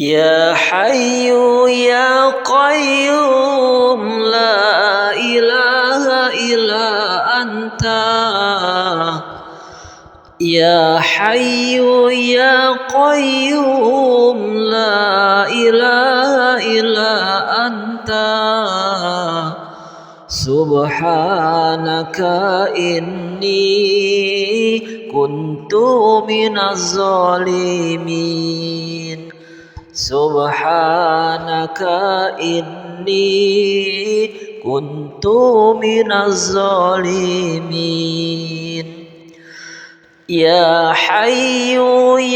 يا حي يا قيوم لا إله إلا أنت يا حي يا قيوم لا إله إلا أنت سبحانك إني كنت من الظالمين سبحانك إني كنت من الظالمين يا حي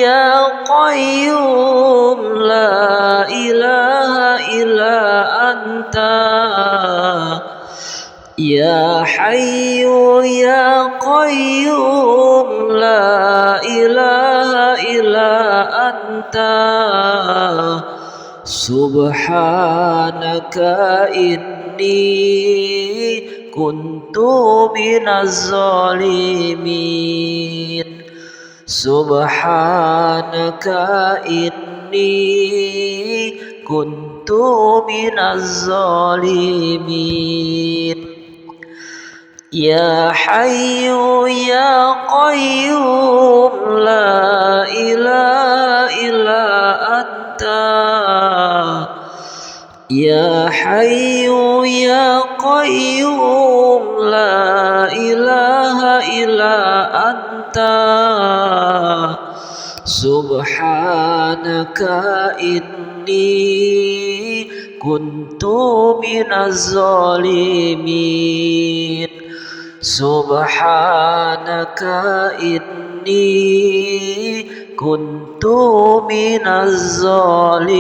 يا قيوم لا إله إلا أنت يا حي يا قيوم لا إله إلا أنت سبحانك إني كنت من الظالمين سبحانك إني كنت من الظالمين يا حي يا قيوم لا إله إلا أنت يا حي يا قيوم لا إله إلا أنت سبحانك إني كنت من الظالمين سبحانك إني كنت من الظالمين